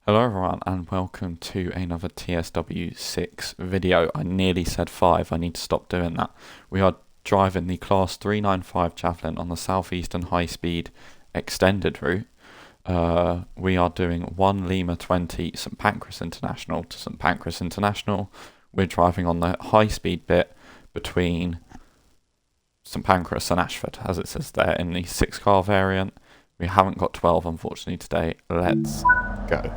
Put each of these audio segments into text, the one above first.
Hello everyone and welcome to another TSW6 video. I nearly said 5, I need to stop doing that. We are driving the Class 395 Javelin on the Southeastern High Speed Extended route. We are doing 1 Lima 20 St Pancras International to St Pancras International. We're driving on the high speed bit between St Pancras and Ashford, as it says there in the 6-car variant. We haven't got 12 unfortunately today. Let's go.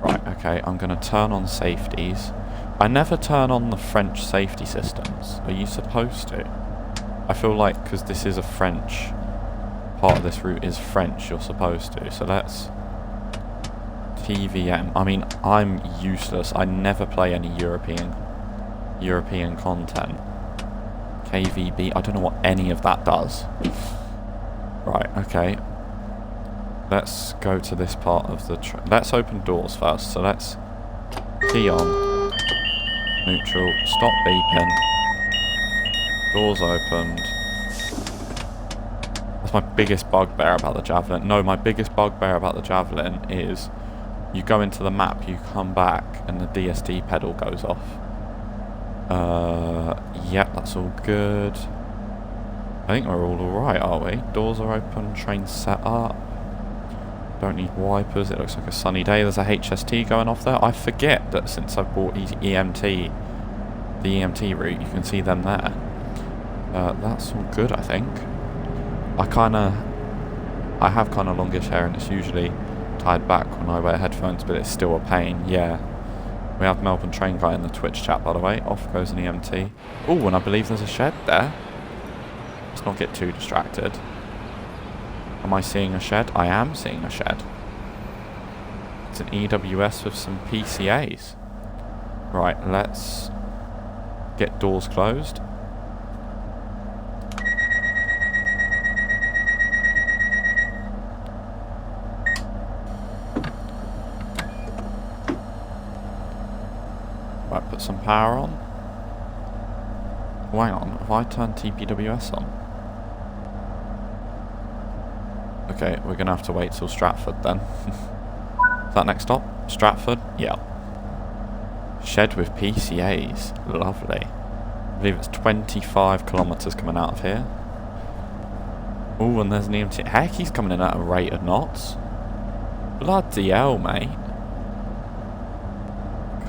Right, okay, I'm going to turn on safeties. I never turn on the French safety systems. Are you supposed to? I feel like because this is a French, part of this route is French, you're supposed to. So let's... TVM. I mean, I'm useless. I never play any European content. KVB. I don't know what any of that does. Right, okay. Let's go to this part of the... let's open doors first. So let's key on. Neutral. Stop beeping. Doors opened. That's my biggest bugbear about the Javelin. No, my biggest bugbear about the Javelin is you go into the map, you come back, and the DSD pedal goes off. Yep, that's all good. I think we're all alright, are we? Doors are open, train's set up. Don't need wipers, it looks like a sunny day. There's a HST going off there. I forget that since I bought the EMT route, you can see them there. That's all good, I think. I have kind of longish hair and it's usually tied back when I wear headphones, but it's still a pain, yeah. We have Melbourne train guy in the Twitch chat, by the way. Off goes an EMT. Oh, and I believe there's a shed there. Let's not get too distracted. Am I seeing a shed? I am seeing a shed. It's an EWS with some PCAs. Right, let's get doors closed. Right, put some power on. Oh, hang on, have I turned TPWS on? Okay, we're going to have to wait till Stratford then. Is that next stop? Stratford? Yeah. Shed with PCAs. Lovely. I believe it's 25 kilometres coming out of here. Oh, and there's an EMT. Heck, he's coming in at a rate of knots. Bloody hell, mate.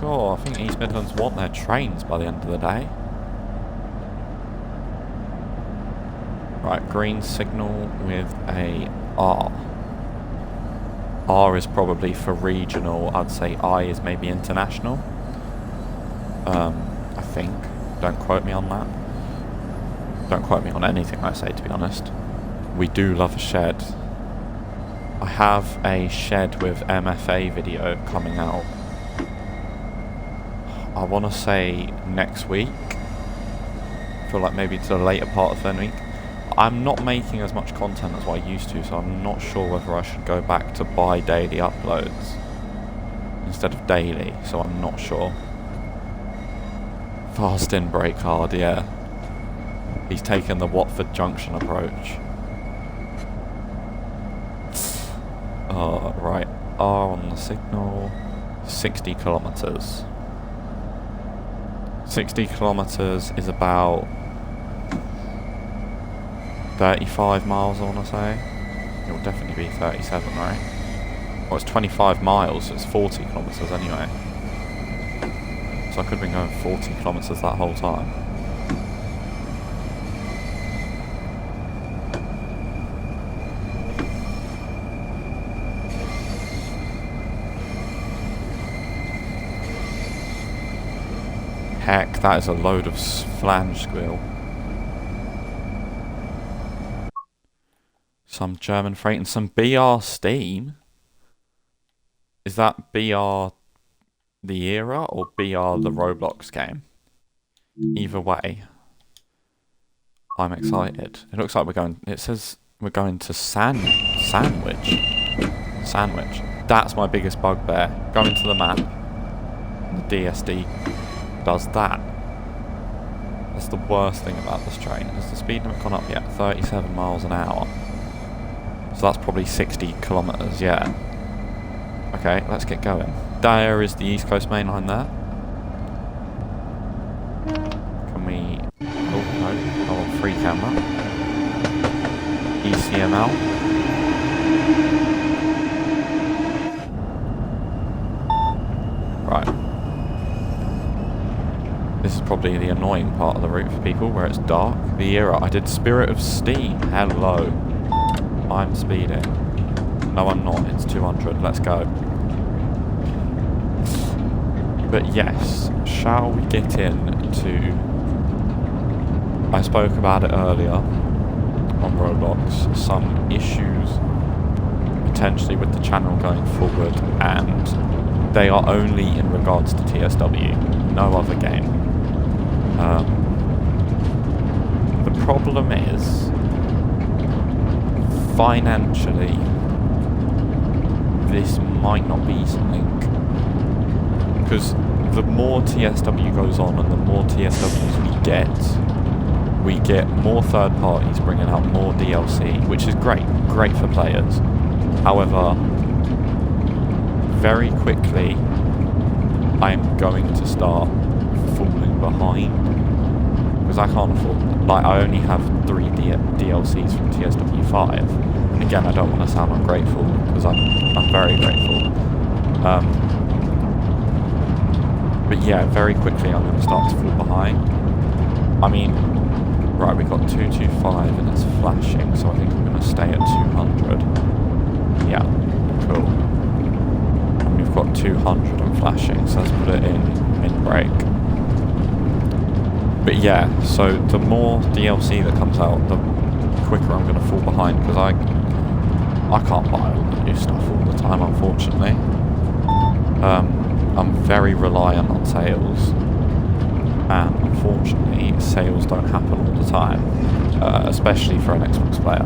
God, I think East Midlands want their trains by the end of the day. Right, green signal with a R. R is probably for regional. I'd say I is maybe international. I think. Don't quote me on that. Don't quote me on anything I say, to be honest. We do love a shed. I have a shed with MFA video coming out. I want to say next week. I feel like maybe to the later part of the week. I'm not making as much content as what I used to, so I'm not sure whether I should go back to bi-daily uploads instead of daily, so I'm not sure. Fast in, brake hard, yeah. He's taken the Watford Junction approach. Right, R on the signal, 60 kilometres. 60 kilometres is about 35 miles, I want to say. It will definitely be 37, right? Well, it's 25 miles, so it's 40 kilometres anyway. So I could have been going 40 kilometres that whole time. Heck, that is a load of flange squeal. Some German freight and some BR steam. Is that BR the era or BR the Roblox game? Either way, I'm excited. It looks like we're going... It says we're going to Sandwich. That's my biggest bugbear. Going to the map. And the DSD does that. That's the worst thing about this train. Has the speed limit gone up yet? 37 miles an hour. So that's probably 60 kilometres, yeah. Okay, let's get going. There is the East Coast main line there. Can we... Oh, no. Oh, free camera. ECML. Right. This is probably the annoying part of the route for people, where it's dark. The era. I did Spirit of Steam. Hello. I'm speeding. No, I'm not. It's 200. Let's go. But yes, shall we get into... I spoke about it earlier on Roblox. Some issues potentially with the channel going forward, and they are only in regards to TSW. No other game. The problem is, financially, this might not be something, because the more TSW goes on and the more TSWs we get more third parties bringing out more DLC, which is great for players. However, very quickly, I'm going to start falling behind, because I can't afford, like, I only have 3 DLCs from TSW5, and again, I don't want to sound ungrateful, because I'm very grateful. But yeah, very quickly I'm going to start to fall behind. I mean, right, we got 225 and it's flashing, so I think I'm going to stay at 200. Yeah, cool. And we've got 200 and flashing, so let's put it in brake. But yeah, so the more DLC that comes out, the quicker I'm going to fall behind, because I can't buy all the new stuff all the time, unfortunately. I'm very reliant on sales, and unfortunately sales don't happen all the time, especially for an Xbox player.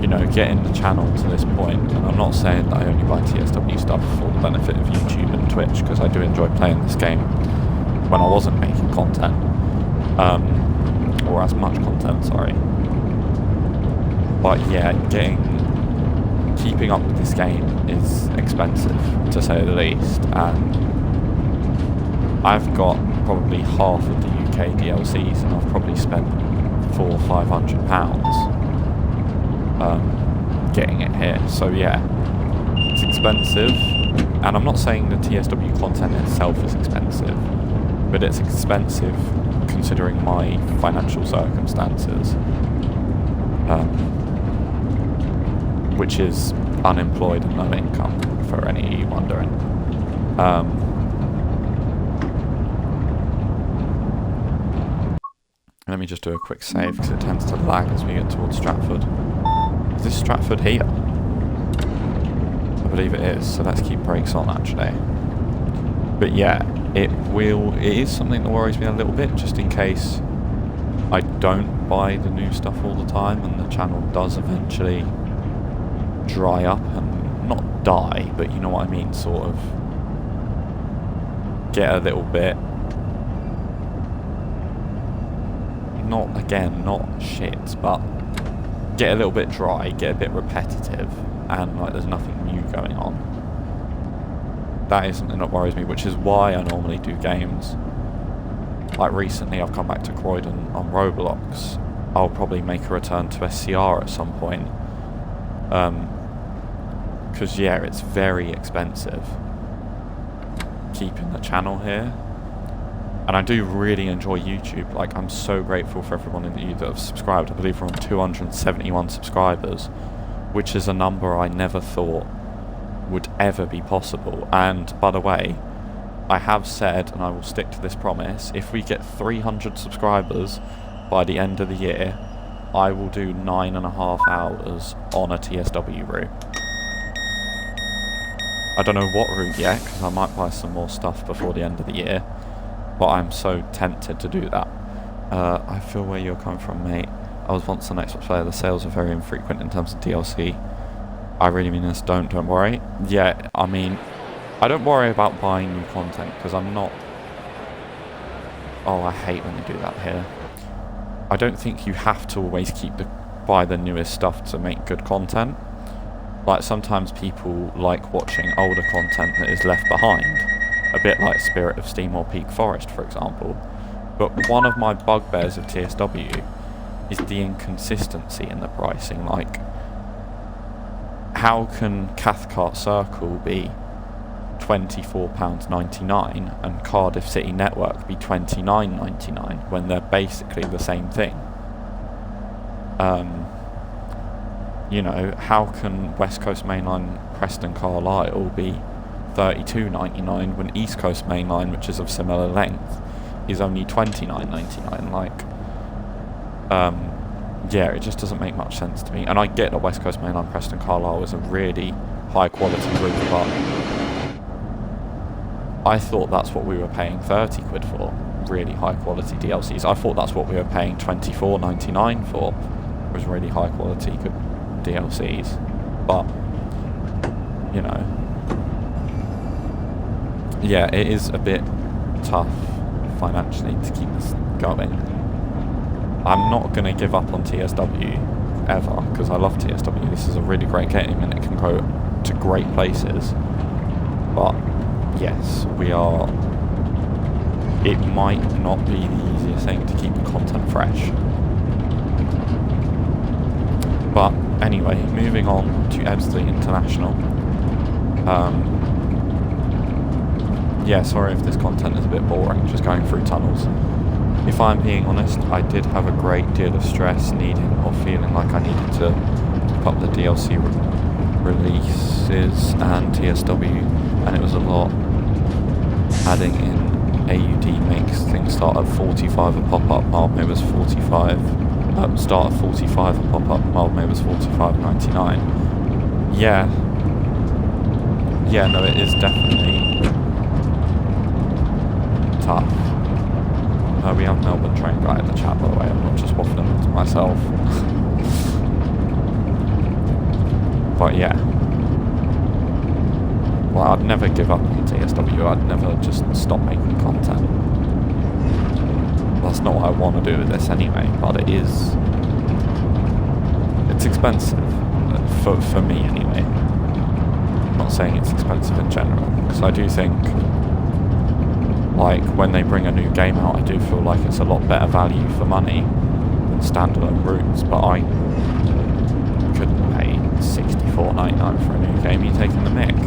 You know, getting the channel to this point, and I'm not saying that I only buy TSW stuff for the benefit of YouTube and Twitch, because I do enjoy playing this game when I wasn't making content, or as much content, sorry. But yeah, keeping up with this game is expensive, to say the least, and I've got probably half of the UK DLCs, and I've probably spent £400 or £500 getting it here. So yeah, it's expensive, and I'm not saying the TSW content itself is expensive, but it's expensive considering my financial circumstances. Which is unemployed and no income, for any wondering. Let me just do a quick save, because it tends to lag as we get towards Stratford. Is this Stratford here? I believe it is, so let's keep brakes on, actually. But yeah, it is something that worries me a little bit, just in case I don't buy the new stuff all the time, and the channel does eventually dry up, and not die, but you know what I mean, sort of get a little bit, not shit, but get a little bit dry, get a bit repetitive, and like there's nothing new going on. That is something that worries me, which is why I normally do games. Like recently I've come back to Croydon on Roblox. I'll probably make a return to SCR at some point. Because yeah, it's very expensive keeping the channel here, and I do really enjoy YouTube. Like, I'm so grateful for everyone in you that have subscribed. I believe we're on 271 subscribers, which is a number I never thought would ever be possible. And by the way, I have said, and I will stick to this promise, if we get 300 subscribers by the end of the year, I will do 9.5 hours on a TSW route. I don't know what route yet, because I might buy some more stuff before the end of the year, but I'm so tempted to do that. I feel where you're coming from, mate. I was once an Xbox player. The sales are very infrequent in terms of DLC. I really mean this, don't worry. Yeah, I mean, I don't worry about buying new content, because I'm not... Oh, I hate when they do that here. I don't think you have to always keep the buy the newest stuff to make good content. Like, sometimes people like watching older content that is left behind, a bit like Spirit of Steam or Peak Forest, for example. But one of my bugbears of TSW is the inconsistency in the pricing. Like, how can Cathcart Circle be £24.99 and Cardiff City Network be £29.99 when they're basically the same thing? You know, how can West Coast Mainline Preston Carlisle be £32.99 when East Coast Mainline, which is of similar length, is only £29.99? Like, yeah, it just doesn't make much sense to me. And I get that West Coast Mainline Preston Carlisle is a really high quality route, but I thought that's what we were paying 30 quid for, really high quality DLCs. I thought that's what we were paying £24.99 for, was really high quality good DLCs. But, you know, yeah, it is a bit tough financially to keep this going. I'm not going to give up on TSW ever, because I love TSW. This is a really great game and it can go to great places. But yes, we are... It might not be the easiest thing to keep the content fresh. But anyway, moving on to Ebbsfleet International. Yeah, sorry if this content is a bit boring, just going through tunnels. If I'm being honest, I did have a great deal of stress needing or feeling like I needed to keep up the DLC releases and TSW, and it was a lot. Adding in AUD makes things start at 45 a pop-up, Mildmay was 45, start at 45 a pop-up, Mildmay was 45.99. Yeah, no, it is definitely tough. We have Melbourne train guy in the chat, by the way. I'm not just waffling to myself. But yeah. Well, I'd never give up on TSW. I'd never just stop making content. That's not what I want to do with this anyway, but it is... It's expensive. For me anyway. I'm not saying it's expensive in general, because I do think... Like, when they bring a new game out, I do feel like it's a lot better value for money than standalone routes, but I couldn't pay $64.99 for a new game. You're taking the mick.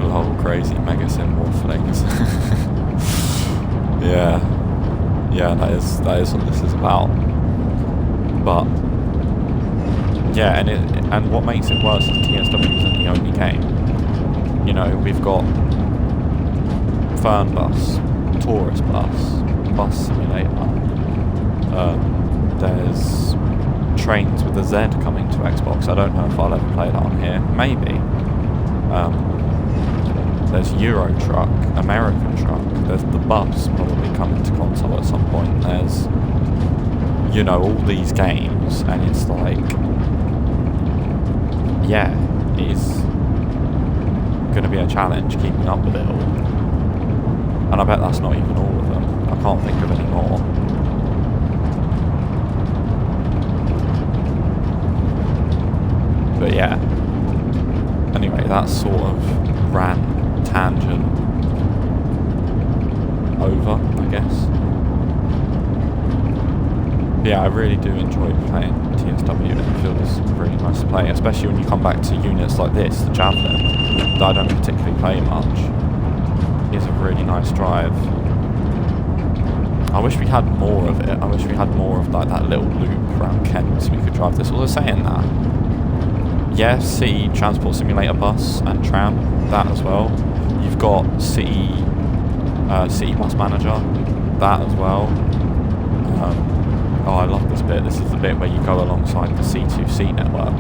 Lol, crazy Megasim wafflings. Yeah, that is what this is about. But yeah, and what makes it worse is TSW isn't the only game. You know, we've got Fern Bus, Tourist Bus Simulator. There's Trains with a Z coming to Xbox. I don't know if I'll ever play that on here. Maybe. There's Euro Truck, American Truck. There's the Bus probably coming to console at some point. There's, you know, all these games, and it's like... Yeah, it's going to be a challenge keeping up with it all. And I bet that's not even all of them. I can't think of any more. But yeah. Anyway, that sort of ran tangent over, I guess. Yeah, I really do enjoy playing TSW, and it feels really nice to play, especially when you come back to units like this, the Javelin, that I don't particularly play much. It's a really nice drive. I wish we had more of it. I wish we had more of like that little loop around Kent so we could drive this. Was I saying that? Yeah, City Transport Simulator Bus and Tram, that as well. You've got City Bus Manager, that as well. Oh, I love this bit. This is the bit where you go alongside the C2C network,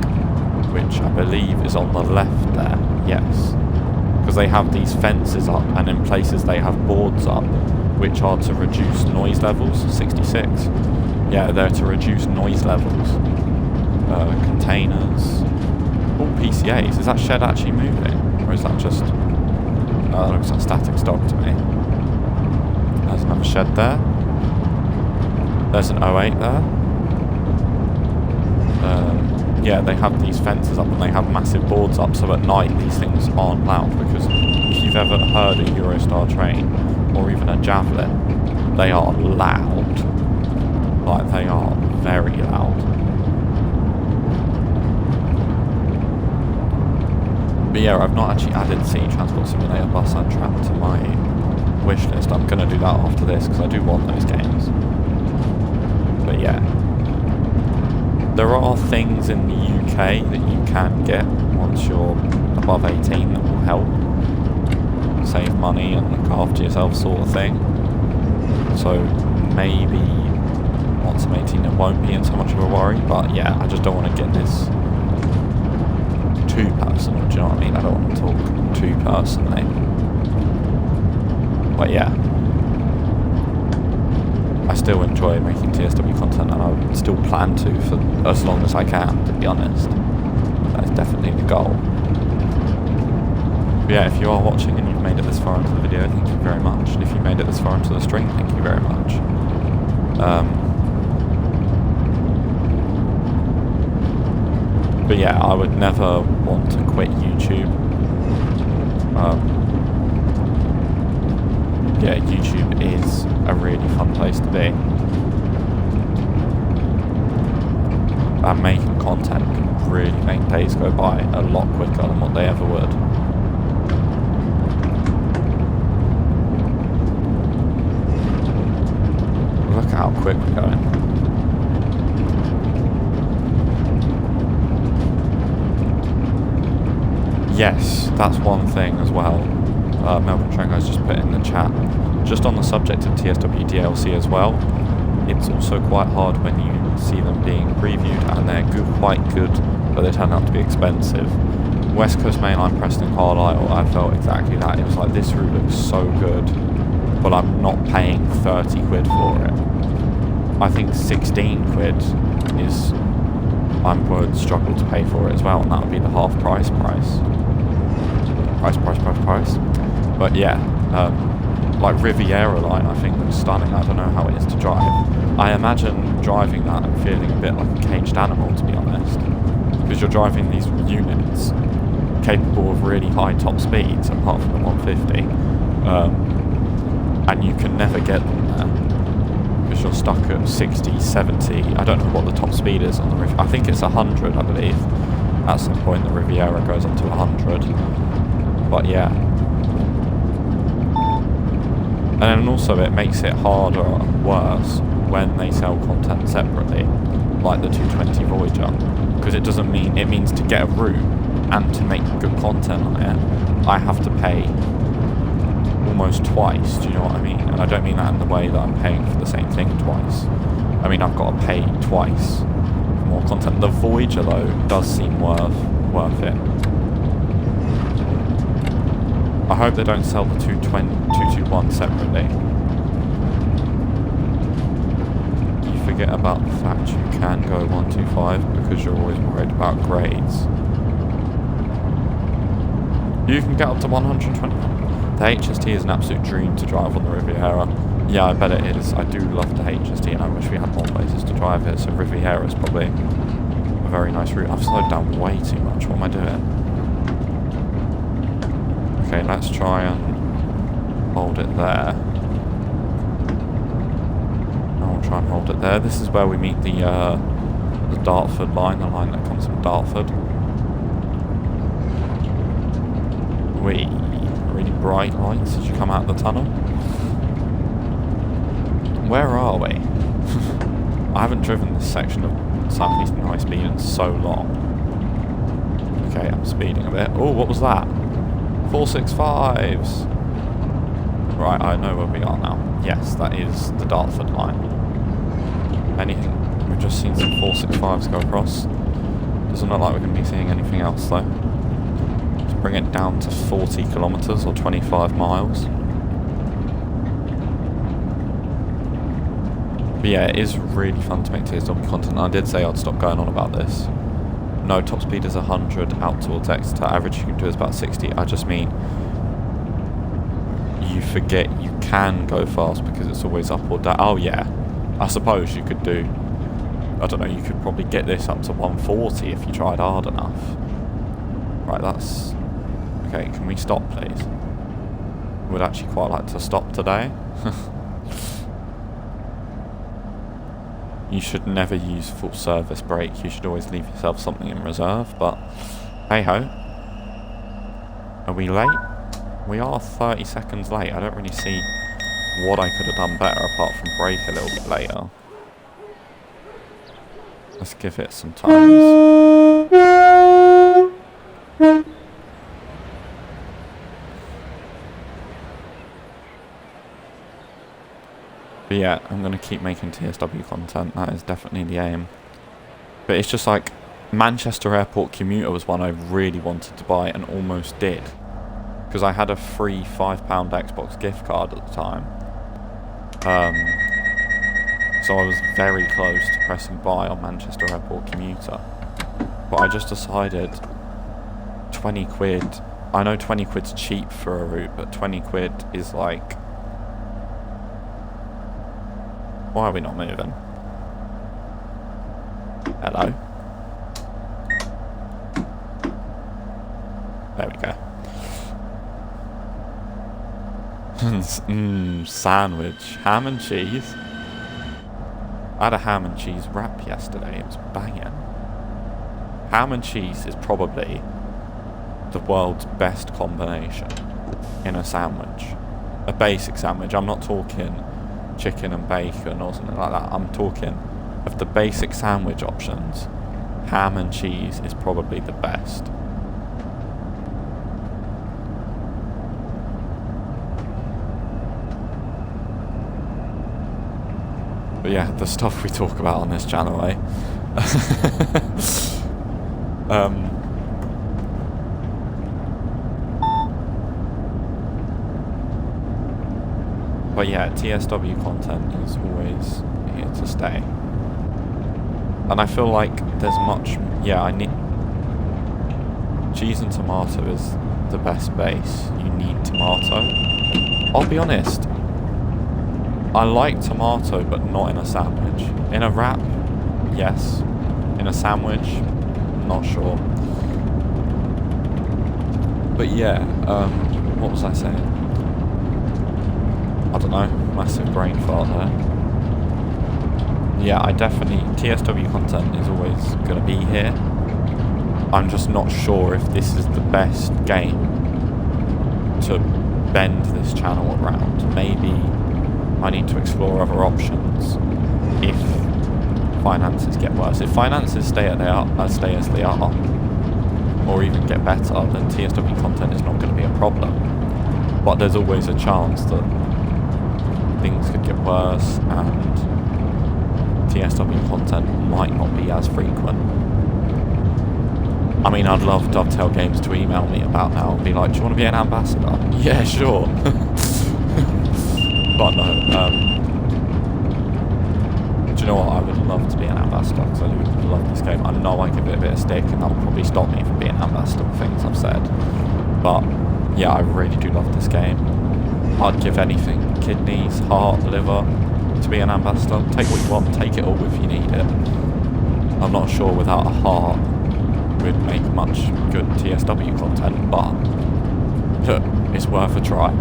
which I believe is on the left there. Yes. Because they have these fences up, and in places they have boards up, which are to reduce noise levels. 66. Yeah, they're to reduce noise levels. Containers. All PCAs. Is that shed actually moving? Or is that just... No, that looks like static stock to me. There's another shed there. There's an 08 there. Yeah, they have these fences up and they have massive boards up, so at night these things aren't loud, because if you've ever heard a Eurostar train, or even a Javelin, they are loud. Like, they are very loud. But yeah, I've not actually added City Transport Simulator Bus and Tram to my wish list. I'm going to do that after this, because I do want those games. But yeah. There are things in the UK that you can get once you're above 18 that will help. Save money and look after yourself, sort of thing. So maybe once I'm 18 it won't be in so much of a worry, but yeah, I just don't want to get this too personal, do you know what I mean? I don't want to talk too personally. But yeah, I still enjoy making TSW content, and I still plan to for as long as I can, to be honest. That is definitely the goal. But yeah, if you are watching and you've made it this far into the video, thank you very much. And if you made it this far into the stream, thank you very much. But yeah, I would never want to quit YouTube. Yeah, YouTube is a really fun place to be. And making content can really make days go by a lot quicker than what they ever would. Look at how quick we're going. Yes, that's one thing as well. Melbourne Train Guys just put in the chat. Just on the subject of TSW DLC as well, it's also quite hard when you see them being previewed and they're quite good, but they turn out to be expensive. West Coast Main Line Preston Carlisle, I felt exactly that. It was like, this route looks so good, but I'm not paying 30 quid for it. I think 16 quid is, I would struggle to pay for it as well, and that would be the half price. But yeah, like Riviera line I think looks stunning. I don't know how it is to drive. I imagine driving that and feeling a bit like a caged animal, to be honest, because you're driving these units capable of really high top speeds apart from the 150, and you can never get them there because you're stuck at 60, 70. I don't know what the top speed is on the Riviera. I think it's 100, I believe. At some point the Riviera goes up to 100. But yeah. And then also it makes it harder and worse when they sell content separately, like the 220 Voyager, because it doesn't mean, it means to get a route and to make good content on it, I have to pay almost twice, do you know what I mean? And I don't mean that in the way that I'm paying for the same thing twice. I mean, I've got to pay twice for more content. The Voyager though does seem worth it. I hope they don't sell the 221 separately. You forget about the fact you can go 125 because you're always worried about grades. You can get up to 120. The HST is an absolute dream to drive on the Riviera. Yeah, I bet it is. I do love the HST and I wish we had more places to drive it, so Riviera is probably a very nice route. I've slowed down way too much. What am I doing? Okay, let's try and hold it there. I'll try and hold it there. This is where we meet the Dartford line, the line that comes from Dartford. Really bright lights as you come out of the tunnel. Where are we? I haven't driven this section of South Eastern High Speed in so long. Okay, I'm speeding a bit. Oh, what was that? 465s. Right, I know where we are now. Yes, that is the Dartford line. Anything? We've just seen some 465s go across. Doesn't look like we're going to be seeing anything else though. Let's bring it down to 40 kilometres or 25 miles. But yeah, it is really fun to make TSW content. I did say I'd stop going on about this. No, top speed is 100 out towards Exeter. Average you can do is about 60. I just mean, you forget you can go fast because it's always up or down. Oh yeah, I suppose you could do, I don't know, you could probably get this up to 140 if you tried hard enough. Right, that's... Okay, can we stop, please? Would actually quite like to stop today. You should never use full service brake. You should always leave yourself something in reserve, but hey-ho. Are we late? We are 30 seconds late. I don't really see what I could have done better apart from brake a little bit later. Let's give it some time. But yeah, I'm going to keep making TSW content. That is definitely the aim. But it's just like, Manchester Airport Commuter was one I really wanted to buy and almost did. Because I had a free £5 Xbox gift card at the time. So I was very close to pressing buy on Manchester Airport Commuter. But I just decided 20 quid. I know 20 quid's cheap for a route, but 20 quid is like... Why are we not moving? Hello? There we go. Sandwich. Ham and cheese. I had a ham and cheese wrap yesterday. It was banging. Ham and cheese is probably the world's best combination in a sandwich. A basic sandwich. I'm not talking chicken and bacon or something like that. I'm talking of the basic sandwich options. Ham and cheese is probably the best. But yeah, the stuff we talk about on this channel, eh? But yeah, TSW content is always here to stay. And I feel like there's much... Yeah, I need... Cheese and tomato is the best base. You need tomato. I'll be honest. I like tomato, but not in a sandwich. In a wrap, yes. In a sandwich, not sure. But yeah, what was I saying? I don't know, massive brain fart there. Yeah, I definitely, TSW content is always going to be here. I'm just not sure if this is the best game to bend this channel around. Maybe I need to explore other options if finances get worse. If finances stay as they are, or even get better, then TSW content is not going to be a problem. But there's always a chance that things could get worse and TSW content might not be as frequent. I mean, I'd love Dovetail Games to email me about now and be like, do you want to be an ambassador? Yeah, sure. But no, do you know what, I would love to be an ambassador because I do love this game. I know I give it a bit of stick and that'll probably stop me from being an ambassador for things I've said. But yeah, I really do love this game. I'd give anything, kidneys, heart, liver, to be an ambassador. Take what you want, take it all if you need it. I'm not sure without a heart we'd make much good TSW content, but look, it's worth a try.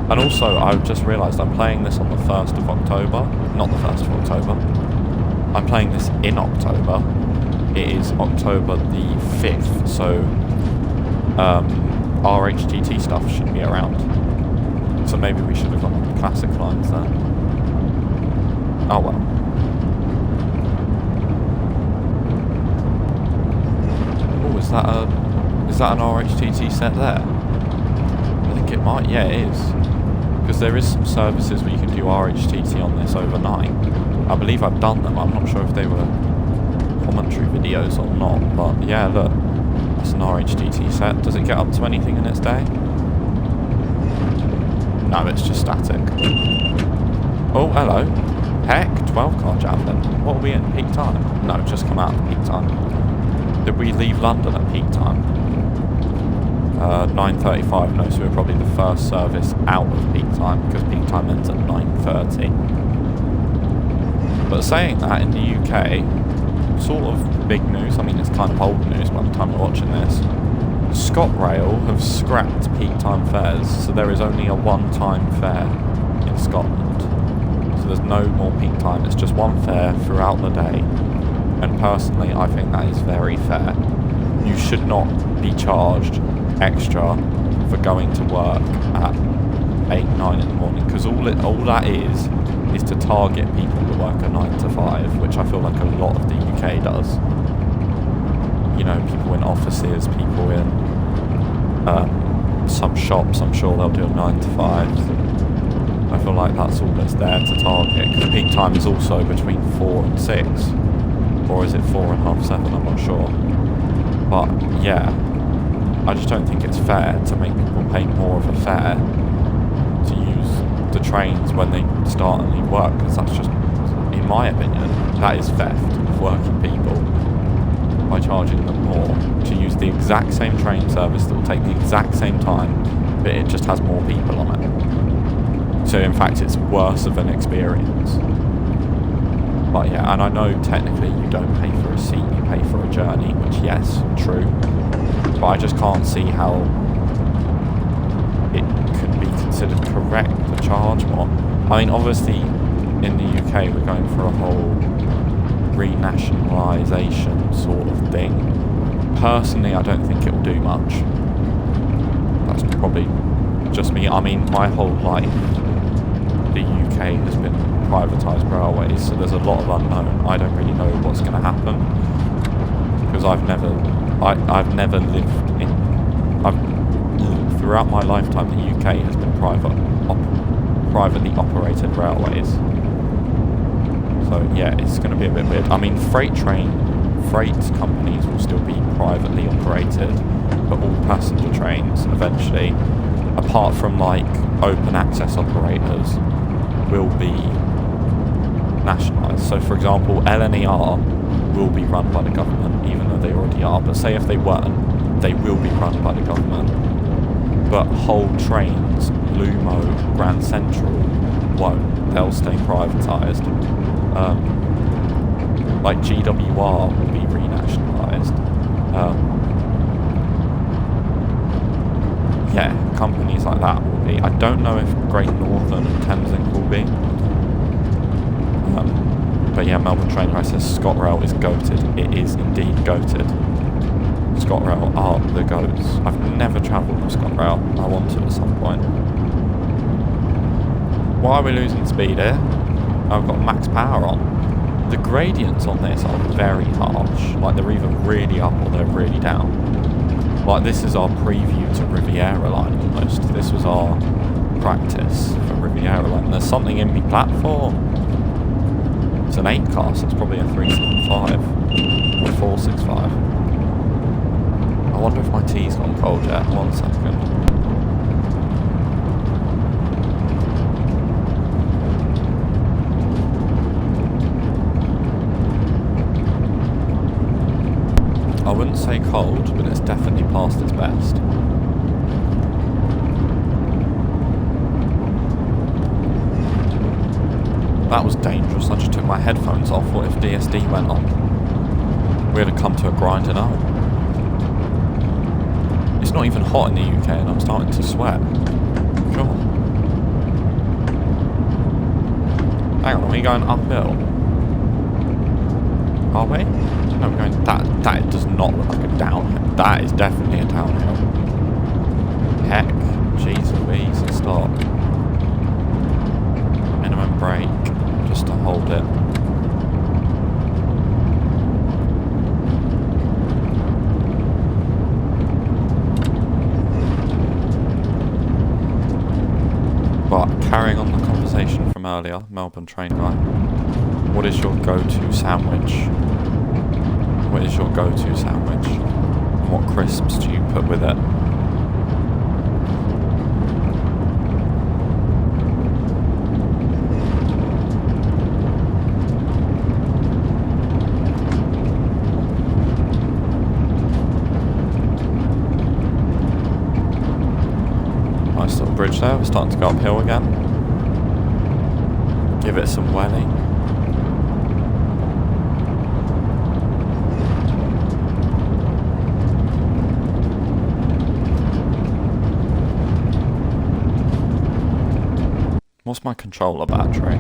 And also, I've just realised I'm playing this on the 1st of October. Not the 1st of October. I'm playing this in October. It is October the 5th, so RHGT stuff should be around. So maybe we should have gone on the classic lines then. Oh well. Oh, is that an RHGT set there? I think it might, yeah it is. Because there is some services where you can do RHTT on this overnight. I believe I've done them, I'm not sure if they were commentary videos or not, but yeah, look, that's an RHTT set. Does it get up to anything in its day? No, it's just static. Oh, hello. Heck, 12 car javelin. What are we in, peak time? No, just come out of peak time. Did we leave London at peak time? 9:35, no, so we're probably the first service out of peak time, because peak time ends at 9:30. But saying that, in the UK, sort of big news, I mean it's kind of old news by the time we're watching this, ScotRail have scrapped peak time fares, so there is only a one-time fare in Scotland. So there's no more peak time, it's just one fare throughout the day. And personally, I think that is very fair. You should not be charged extra for going to work at 8, 9 in the morning, because all that is to target people that work a 9 to 5, which I feel like a lot of the UK does. You know, people in offices, people in some shops, I'm sure they'll do a 9 to 5. I feel like that's all that's there to target, because peak time is also between 4 and 6. Or is it 4 and half 7, I'm not sure. But yeah, I just don't think it's fair to make people pay more of a fare to use the trains when they start and leave work, because that's just, in my opinion, that is theft of working people by charging them more to use the exact same train service that will take the exact same time, but it just has more people on it. So in fact it's worse of an experience. But yeah, and I know technically you don't pay for a seat, you pay for a journey, which yes, true. But I just can't see how it could be considered correct to charge more. I mean, obviously in the UK we're going for a whole renationalisation sort of thing. Personally, I don't think it will do much. That's probably just me. I mean, my whole life the UK has been privatised railways, so there's a lot of unknown. I don't really know what's going to happen, because I've never lived in. Throughout my lifetime, the UK has been privately operated railways. So yeah, it's going to be a bit weird. I mean, freight companies will still be privately operated, but all passenger trains eventually, apart from like open access operators, will be nationalised. So for example, LNER will be run by the government, even though they already are. But say if they weren't, they will be run by the government. But whole trains, Lumo, Grand Central, won't. They'll stay privatised. Like GWR will be renationalised. Yeah, companies like that will be. I don't know if Great Northern and Thameslink will be. But yeah, Melbourne Train Race says ScotRail is goated. It is indeed goated. ScotRail are the goats. I've never travelled with ScotRail. I want to at some point. Why are we losing speed here? I've got max power on. The gradients on this are very harsh. Like they're either really up or they're really down. Like this is our preview to Riviera Line almost. This was our practice for Riviera Line. There's something in my platform. It's an 8 car, so it's probably a 365 or 465. I wonder if my tea's gone cold yet. 1 second. I wouldn't say cold, but it's definitely past its best. That was dangerous. I just took my headphones off. What if DSD went on? We'd have come to a grinding halt. It's not even hot in the UK and I'm starting to sweat. Sure. Hang on, are we going uphill? Are we? No, we're going... That does not look like a downhill. That is definitely a downhill. Heck. Jeez Louise, stop. Minimum brake. Just to hold it. But carrying on the conversation from earlier, Melbourne train guy, what is your go-to sandwich? What is your go-to sandwich? And what crisps do you put with it? starting to go uphill again. Give it some welly. What's my controller battery?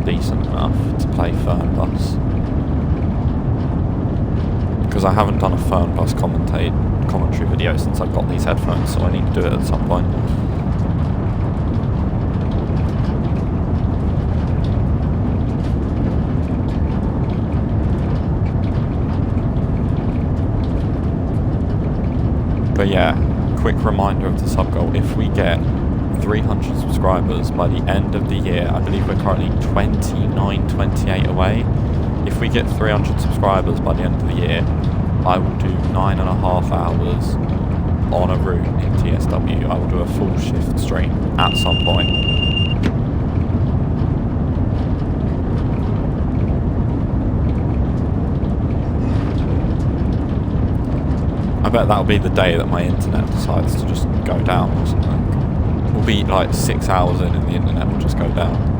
Decent enough to play Fernbus. Because I haven't done a Fernbus commentary video since I've got these headphones, so I need to do it at some point. But yeah, quick reminder of the sub goal. If we get 300 subscribers by the end of the year, I believe we're currently 28 away. If we get 300 subscribers by the end of the year, I will do 9.5 hours on a route in TSW. I will do a full shift stream at some point. I bet that'll be the day that my internet decides to just go down or something. We'll be like 6 hours in and the internet will just go down.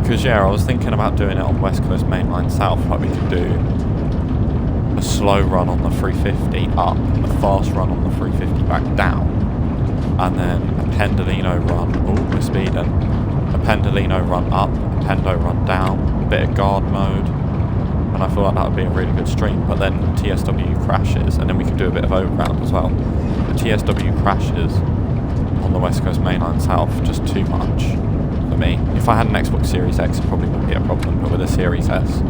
Because yeah, I was thinking about doing it on West Coast Mainline South, like we could do a slow run on the 350 up, a fast run on the 350 back down, and then a Pendolino run, oh we're speeding, a Pendolino run up, a Pendo run down, a bit of guard mode, and I feel like that would be a really good stream. But then TSW crashes, and then we could do a bit of overground as well. But TSW crashes on the West Coast Mainline South, just too much for me. If I had an Xbox Series X, it probably wouldn't be a problem, but with a Series S,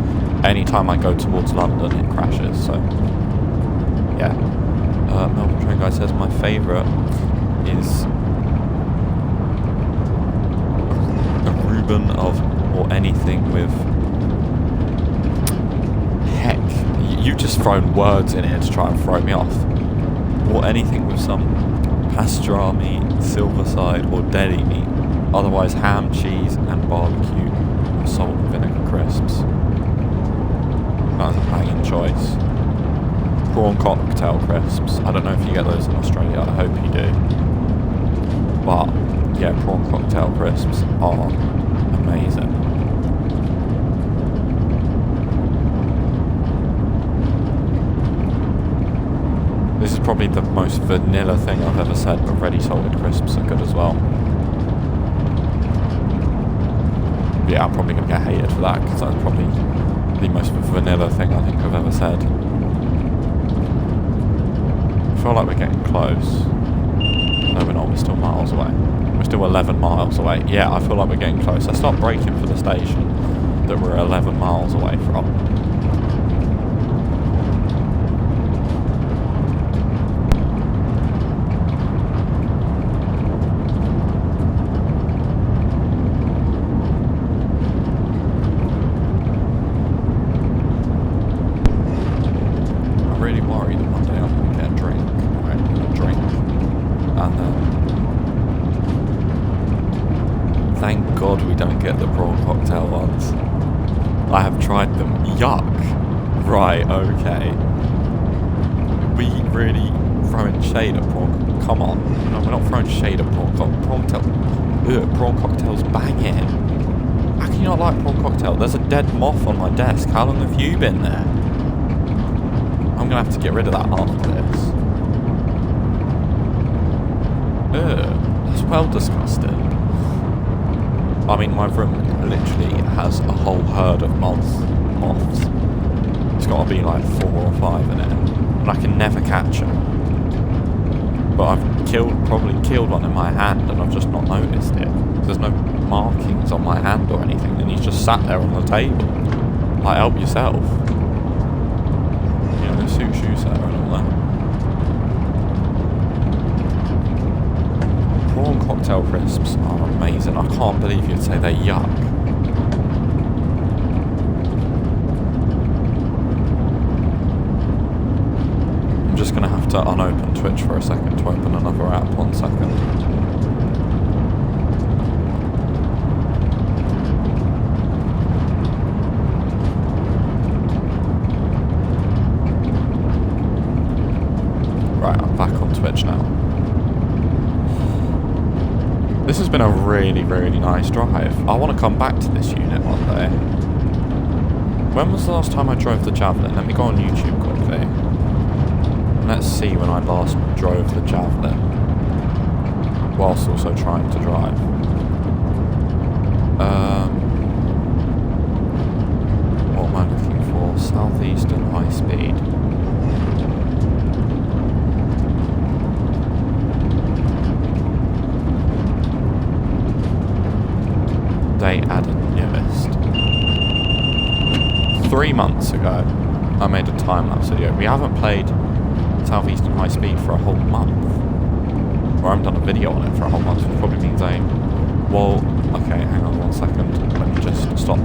anytime I go towards London, it crashes, so yeah. Melbourne Train Guy says my favourite is a Reuben of, or anything with, heck, you've just thrown words in here to try and throw me off. Or anything with some pastrami, silverside or deli meat. Otherwise ham, cheese and barbecue with salt and vinegar crisps. That's a banging choice. Prawn cocktail crisps. I don't know if you get those in Australia, I hope you do. But yeah, prawn cocktail crisps are amazing. This is probably the most vanilla thing I've ever said, but ready salted crisps are good as well. Yeah, I'm probably going to get hated for that, because that's probably the most vanilla thing I think I've ever said. I feel like we're getting close. No, we're not, we're still miles away. We're still 11 miles away. Yeah, I feel like we're getting close. Let's start braking for the station that we're 11 miles away from. Thank God we don't get the prawn cocktail ones. I have tried them. Yuck. Right, okay. We really throwing shade at prawn? Come on. No, we're not throwing shade at prawn cocktail. Prawn cocktail's banging. How can you not like prawn cocktail? There's a dead moth on my desk. How long have you been there? I'm gonna have to get rid of that after this. That's well disgusting. I mean, my room literally has a whole herd of moths. It's got to be like 4 or 5 in it, and I can never catch them. But I've probably killed one in my hand, and I've just not noticed it. There's no markings on my hand or anything, and he's just sat there on the table. Like, help yourself. You know, suits you, sir, and all that. Prawn cocktail crisps are amazing. I can't believe you'd say they're yuck. I'm just going to have to unopen Twitch for a second to open another app. 1 second. Right, I'm back on Twitch now. This has been a really, really nice drive. I want to come back to this unit one day. When was the last time I drove the Javelin? Let me go on YouTube quickly. And let's see when I last drove the Javelin. Whilst also trying to drive. What am I looking for? Southeastern high speed. Date added newest. 3 months ago, I made a time-lapse video. We haven't played Southeastern High Speed for a whole month. Or I haven't done a video on it for a whole month, which probably means well, okay, hang on 1 second. Let me just stop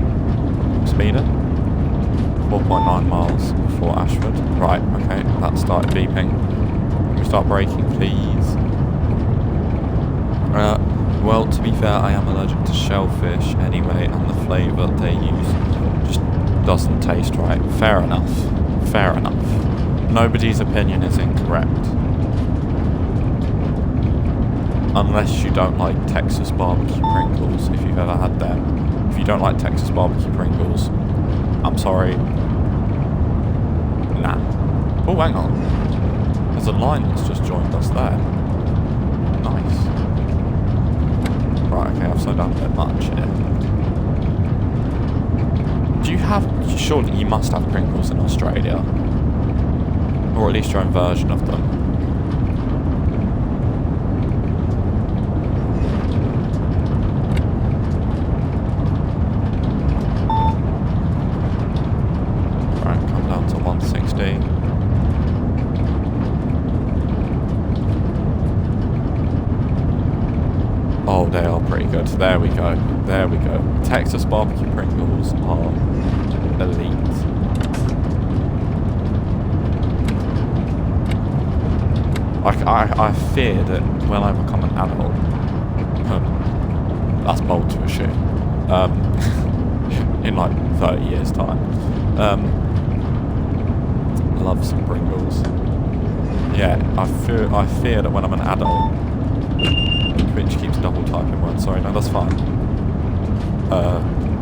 speeding. 4.9 miles before Ashford. Right, okay, that started beeping. Can we start braking, please? Well, to be fair, I am allergic to shellfish anyway, and the flavour they use just doesn't taste right. Fair enough. Fair enough. Nobody's opinion is incorrect. Unless you don't like Texas barbecue Pringles, if you've ever had them. If you don't like Texas barbecue Pringles, I'm sorry. Nah. Oh, hang on. There's a line that's just joined us there. Nice. Right, okay, I've slowed down a bit much here. Do you have... Surely you must have Pringles in Australia. Or at least your own version of them. Right, come down to 160. Oh, they are pretty good. There we go. There we go. Texas barbecue Pringles are elite. I fear that when I become an adult, that's bold to assume, in like 30 years' time, love some Pringles. Yeah, I fear that when I'm an adult, Twitch keeps double typing words. Sorry, no, that's fine.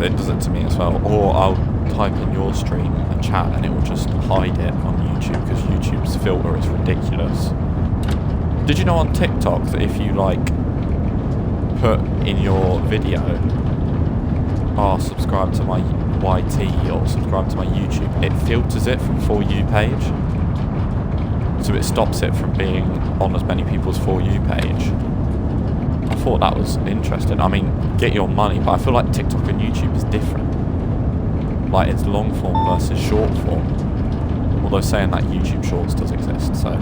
It does it to me as well. Or I'll type in your stream and chat, and it will just hide it on YouTube because YouTube's filter is ridiculous. Did you know on TikTok that if you like put in your video, subscribe to my YT or subscribe to my YouTube, it filters it from For You page, so it stops it from being on as many people's For You page. I thought that was interesting. I mean, get your money, but I feel like TikTok and YouTube is different. Like, it's long form versus short form. Although saying that, YouTube Shorts does exist, so...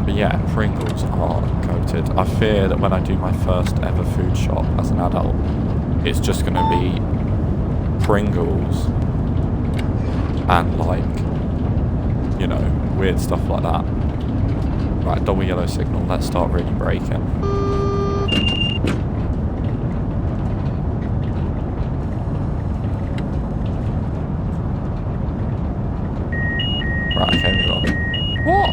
But yeah, Pringles are coated. I fear that when I do my first ever food shop as an adult, it's just going to be Pringles and, like, you know, weird stuff like that. Right, double yellow signal. Let's start really braking. Right, okay, we got... What?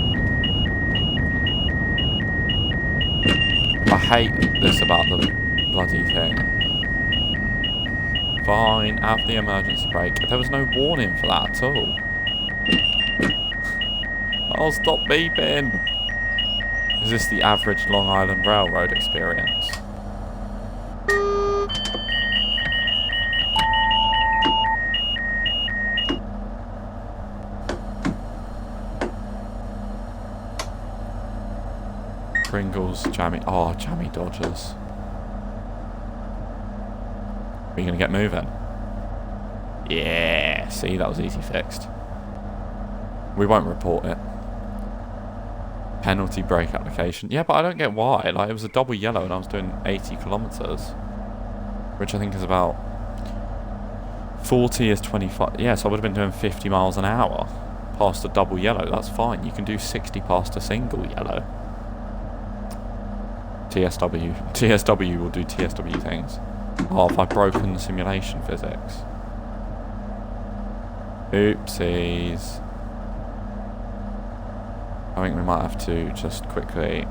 I hate this about the bloody thing. Fine, have the emergency brake. There was no warning for that at all. Oh, stop beeping! Is this the average Long Island Railroad experience? Pringles, jammy... Oh, jammy Dodgers. Are you going to get moving? Yeah, see, that was easy fixed. We won't report it. Penalty brake application. Yeah, but I don't get why. Like, it was a double yellow and I was doing 80 kilometers. Which I think is about... 40 is 25... Yeah, so I would have been doing 50 miles an hour. Past a double yellow. That's fine. You can do 60 past a single yellow. TSW will do TSW things. Oh, have I broken the simulation physics? Oopsies. I think we might have to just quickly...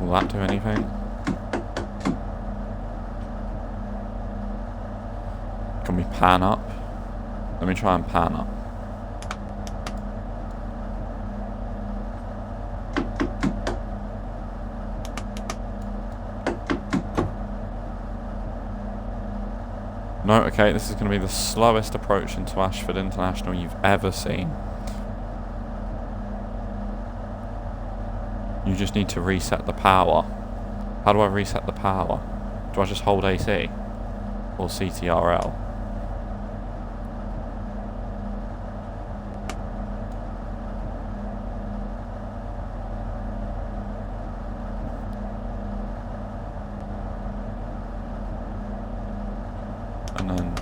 Will that do anything? Can we pan up? Let me try and pan up. No, okay, this is going to be the slowest approach into Ashford International you've ever seen. You just need to reset the power. How do I reset the power? Do I just hold AC? Or CTRL? And then...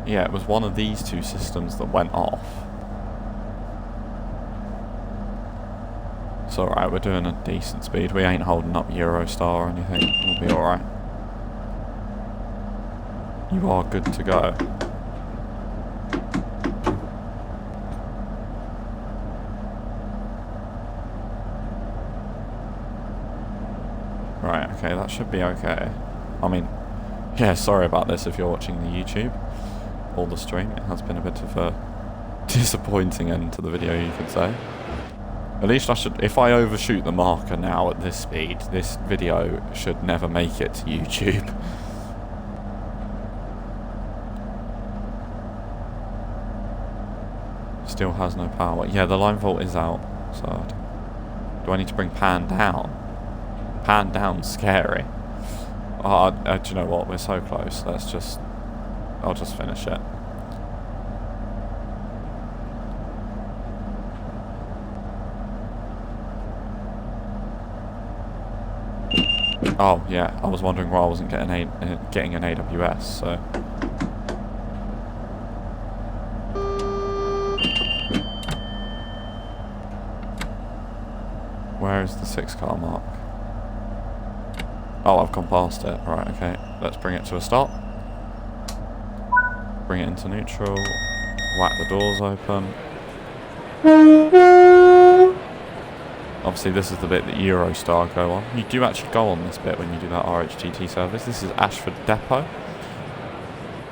Yeah, it was one of these two systems that went off. It's alright, we're doing a decent speed. We ain't holding up Eurostar or anything. We'll be alright. You are good to go. Right, okay, that should be okay. I mean, yeah, sorry about this if you're watching the YouTube or the stream. It has been a bit of a disappointing end to the video, you could say. At least I should, if I overshoot the marker now at this speed, this video should never make it to YouTube. Still has no power. Yeah, the line volt is out. So, do I need to bring pan down? Pan down's scary. Oh, do you know what? We're so close. Let's just... I'll just finish it. Oh, yeah. I was wondering why I wasn't getting an AWS, so... Where is the 6-car mark? Oh, I've gone past it. Right, okay. Let's bring it to a stop. Bring it into neutral. Whack the doors open. Obviously, this is the bit that Eurostar go on. You do actually go on this bit when you do that RHGT service. This is Ashford Depot.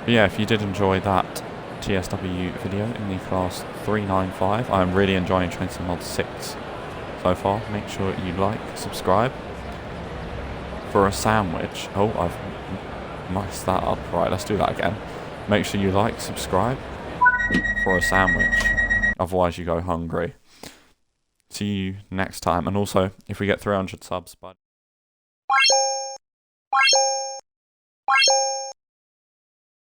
But yeah, if you did enjoy that TSW video in the class 395, I'm really enjoying Train Sim Mod 6 so far. Make sure you like, subscribe. For a sandwich. Oh, I've messed that up. Right, let's do that again. Make sure you like, subscribe for a sandwich. Otherwise you go hungry. See you next time. And also, if we get 300 subs, bud.